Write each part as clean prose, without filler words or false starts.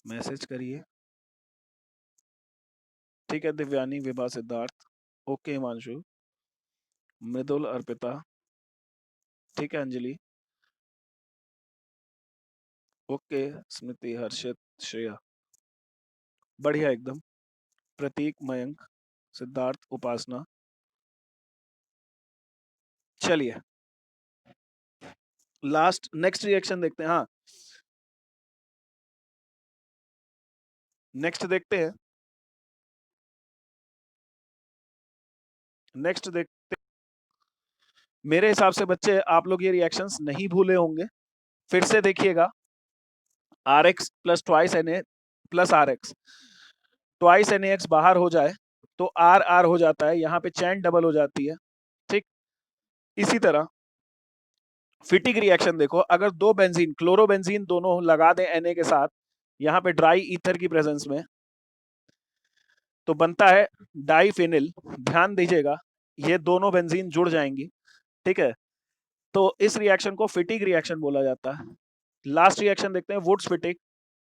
Message करिए। ठीक है दिव्यानी, विभा, सिद्धार्थ, ओके हिमांशु, मृदुल, अर्पिता, ठीक है अंजलि, ओके स्मृति, हर्षित, श्रेया, बढ़िया एकदम, प्रतीक, मयंक, सिद्धार्थ, उपासना। चलिए लास्ट नेक्स्ट रिएक्शन देखते हैं। हाँ नेक्स्ट देखते हैं, नेक्स्ट देखते। मेरे हिसाब से बच्चे आप लोग ये रिएक्शंस नहीं भूले होंगे, फिर से देखिएगा। R X plus twice N A plus R X, twice N X बाहर हो जाए तो आर आर हो जाता है, यहाँ पे चैन डबल हो जाती है। ठीक, इसी तरह फिटिक रिएक्शन देखो, अगर दो बेंजीन क्लोरोबेंजीन दोनों लगा दें Na के साथ यहाँ पे ड्राई ईथर की प्रेजेंस में, तो बनता है डाइफिनिल। ध्यान दीजिएगा ये दोनों बेंजीन जुड़ जाएंगी। ठीक है, तो इस रिएक्शन को फिटिक रिएक्शन बोला जाता है। लास्ट रिएक्शन देखते हैं, Wurtz Fittig.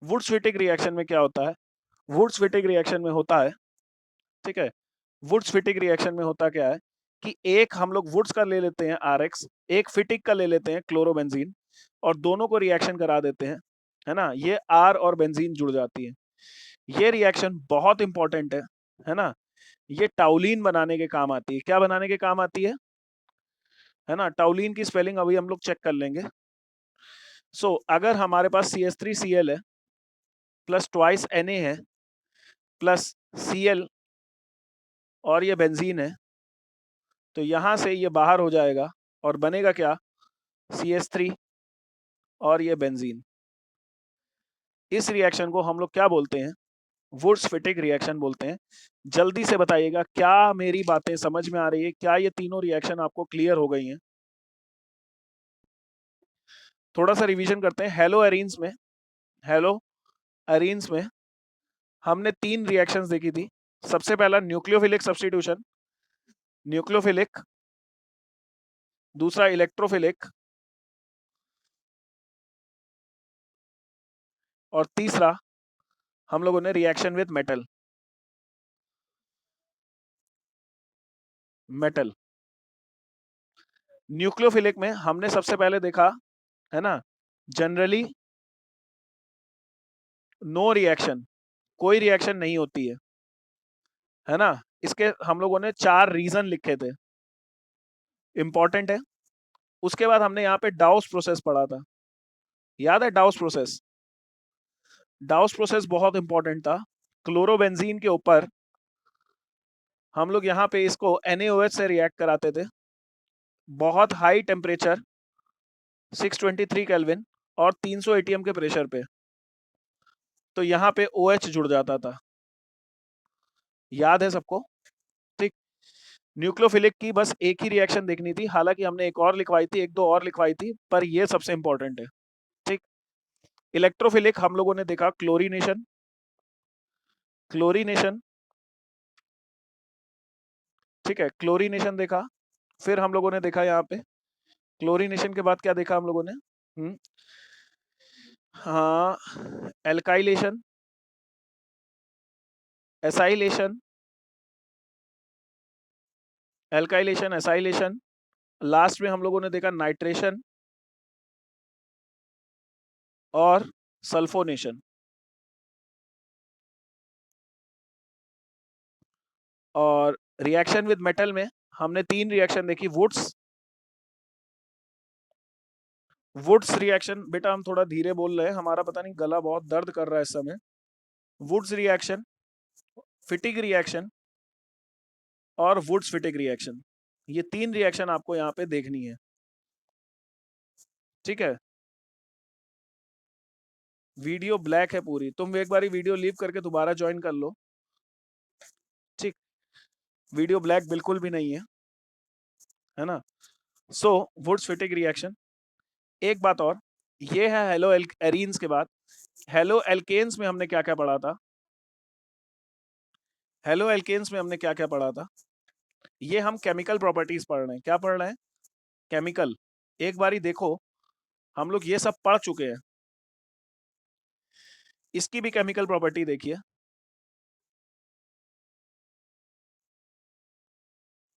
Wurtz Fittig reaction में क्या होता है? वुड्स फिटिक रिएक्शन में होता है, ठीक है, वुड्स फिटिक रिएक्शन में होता क्या है कि एक हम लोग वुड्स का ले लेते हैं आर एक्स, एक फिटिक का ले लेते हैं क्लोरोबेंजीन, और दोनों को रिएक्शन करा देते हैं, है ना, ये आर और बेंजीन जुड़ जाती है। ये रिएक्शन बहुत इंपॉर्टेंट है ना, ये टाउलिन बनाने के काम आती है। क्या बनाने के काम आती है ना, टाउलिन की स्पेलिंग अभी हम लोग चेक कर लेंगे। सो अगर हमारे पास CH3Cl है प्लस ट्वाइस Na है प्लस Cl और ये बेंजीन है, तो यहां से ये बाहर हो जाएगा और बनेगा क्या, CH3 और ये बेंजीन। इस रिएक्शन को हम लोग क्या बोलते हैं? वुड्स फिटिक रिएक्शन बोलते हैं। जल्दी से बताइएगा क्या मेरी बातें समझ में आ रही है, क्या ये तीनों रिएक्शन आपको क्लियर हो गई हैं? थोड़ा सा रिवीजन करते हैं। हेलो एरीन्स में हमने तीन रिएक्शंस देखी थी। सबसे पहला न्यूक्लियोफिलिक सब्स्टिट्यूशन, न्यूक्लियोफिलिक, दूसरा इलेक्ट्रोफिलिक, और तीसरा हम लोगों ने reaction with metal. Metal nucleophilic में हमने सबसे पहले देखा, है ना, जनरली नो रिएक्शन, कोई रिएक्शन नहीं होती है ना। इसके हम लोगों ने 4 रीजन लिखे थे, इंपॉर्टेंट है। उसके बाद हमने यहाँ पे डाउस प्रोसेस पढ़ा था, याद है डाउस प्रोसेस? डाउस प्रोसेस बहुत इंपॉर्टेंट था। क्लोरोबेंजीन के ऊपर हम लोग यहाँ पे इसको NaOH से रिएक्ट कराते थे, बहुत हाई टेम्परेचर 623 केल्विन और 300 ATM के प्रेशर पे, तो यहाँ पे OH जुड़ जाता था, याद है सबको? ठीक, न्यूक्लियोफिलिक की बस एक ही रिएक्शन देखनी थी, हालांकि हमने एक और लिखवाई थी, एक दो और लिखवाई थी, पर ये सबसे इंपॉर्टेंट है। ठीक, इलेक्ट्रोफिलिक हम लोगों ने देखा क्लोरीनेशन, क्लोरीनेशन, ठीक है, क्लोरीनेशन देखा। फिर हम लोगों ने देखा यहाँ पे क्लोरीनेशन के बाद क्या देखा हम लोगों ने? हाँ, alkylation, acylation, alkylation, acylation, last में हम लोगों ने देखा नाइट्रेशन और सल्फोनेशन। और रिएक्शन विद मेटल में हमने 3 रिएक्शन देखी। वुड्स रिएक्शन, बेटा हम थोड़ा धीरे बोल रहे हैं, हमारा पता नहीं गला बहुत दर्द कर रहा है इस समय। वुड्स रिएक्शन, फिटिक रिएक्शन और वुड्स फिटिक रिएक्शन, ये 3 रिएक्शन आपको यहाँ पे देखनी है। ठीक है, वीडियो ब्लैक है पूरी, तुम एक बारी वीडियो लीव करके दोबारा ज्वाइन कर लो। ठीक, वीडियो ब्लैक बिल्कुल भी नहीं है ना। सो वुड्स फिटिक रिएक्शन। एक बात और, ये है हेलो एरीन्स के बाद हेलो एल्केन्स में हमने क्या क्या पढ़ा था? हेलो एल्केन्स में हमने क्या क्या पढ़ा था? ये हम केमिकल प्रॉपर्टीज पढ़ रहे हैं। क्या पढ़ रहे हैं? केमिकल। एक बारी देखो, हम लोग ये सब पढ़ चुके हैं। इसकी भी केमिकल प्रॉपर्टी देखिए।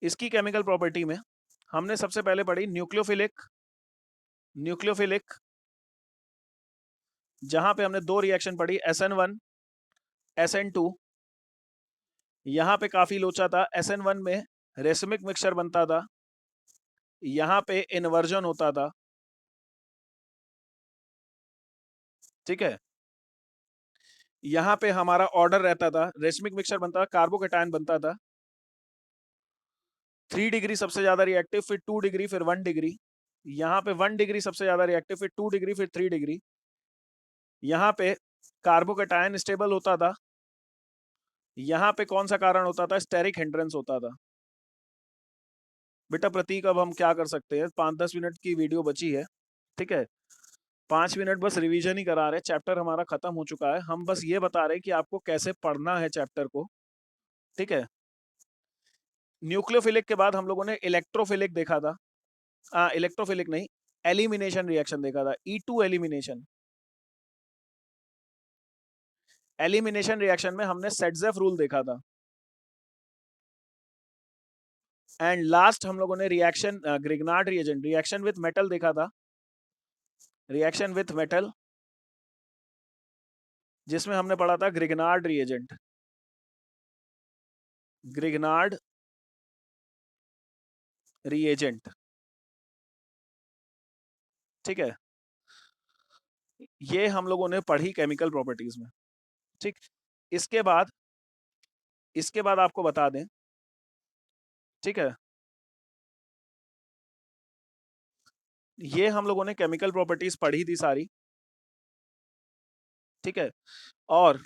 इसकी केमिकल प्रॉपर्टी में हमने सबसे पहले पढ़ी न्यूक्लियोफिलिक, न्यूक्लियोफिलिक, जहां पे हमने दो रिएक्शन पढ़ी SN1 SN2। यहां पे काफी लोचा था, SN1 में रेसमिक मिक्सचर बनता था, यहां पे इन्वर्जन होता था, ठीक है। यहां पे हमारा ऑर्डर रहता था, रेसमिक मिक्सचर बनता था, कार्बोकेटायन बनता था, 3 डिग्री सबसे ज्यादा रिएक्टिव, फिर 2 डिग्री, फिर 1 डिग्री। यहाँ पे 1 डिग्री सबसे ज्यादा रिएक्टिव, फिर 2 डिग्री, फिर 3 डिग्री। यहाँ पे कार्बोकेटायन स्टेबल होता था। यहाँ पे कौन सा कारण होता था? स्टेरिक हिंड्रेंस होता था। बेटा प्रतीक, अब हम क्या कर सकते हैं, 5-10 मिनट की वीडियो बची है, ठीक है। 5 मिनट बस रिवीजन ही करा रहे, चैप्टर हमारा खत्म हो चुका है। हम बस ये बता रहे हैं कि आपको कैसे पढ़ना है चैप्टर को, ठीक है। न्यूक्लियोफिलिक के बाद हम लोगों ने इलेक्ट्रोफिलिक देखा था, इलेक्ट्रोफिलिक नहीं, एलिमिनेशन रिएक्शन देखा था, E2 एलिमिनेशन। एलिमिनेशन रिएक्शन में हमने सेटजेफ रूल देखा था। एंड लास्ट हम लोगों ने reaction Grignard reagent, reaction with metal देखा था, रिएक्शन विथ मेटल, जिसमें हमने पढ़ा था ग्रिग्नार्ड रिएजेंट, ग्रिग्नार्ड रिएजेंट, ठीक है। ये हम लोगों ने पढ़ी केमिकल प्रॉपर्टीज में, ठीक। इसके बाद आपको बता दें, ठीक है, ये हम लोगों ने केमिकल प्रॉपर्टीज पढ़ी थी सारी, ठीक है। और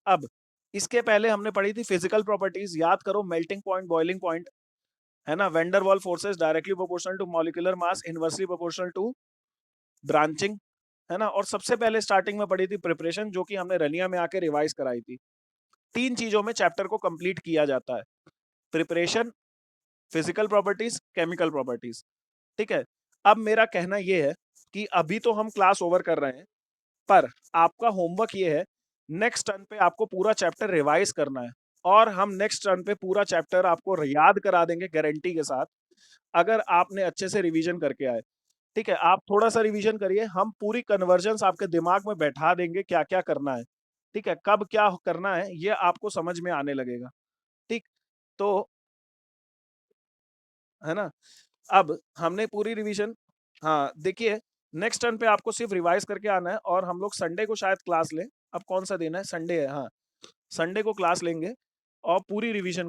अब इसके पहले हमने पढ़ी थी फिजिकल प्रॉपर्टीज, याद करो, मेल्टिंग पॉइंट, बॉइलिंग पॉइंट, है ना, van der Waals forces directly proportional to molecular mass, inversely proportional to branching, है ना। और सबसे पहले स्टार्टिंग में पढ़ी थी प्रिपरेशन, जो कि हमने रनिया में आके रिवाइज कराई थी। 3 चीजों में चैप्टर को कंप्लीट किया जाता है, preparation, physical properties, chemical properties, ठीक है। अब मेरा कहना यह है कि अभी तो हम क्लास ओवर कर रहे हैं, पर आपका होमवर्क ये है, नेक्स्ट टर्न पे आपको पूरा चैप्टर रिवाइज करना है, और हम नेक्स्ट टर्न पे पूरा चैप्टर आपको याद करा देंगे गारंटी के साथ, अगर आपने अच्छे से रिवीजन करके आए, ठीक है। आप थोड़ा सा रिवीजन करिए, हम पूरी कन्वर्जेंस आपके दिमाग में बैठा देंगे, क्या क्या करना है, ठीक है, कब क्या करना है ये आपको समझ में आने लगेगा, ठीक। तो है ना, अब हमने पूरी रिवीजन, हाँ देखिए, नेक्स्ट टर्न पे आपको सिर्फ रिवाइज करके आना है, और हम लोग संडे को शायद क्लास लें। अब कौन सा दिन है? संडे है, हाँ, संडे को क्लास लेंगे और पूरी रिवीजन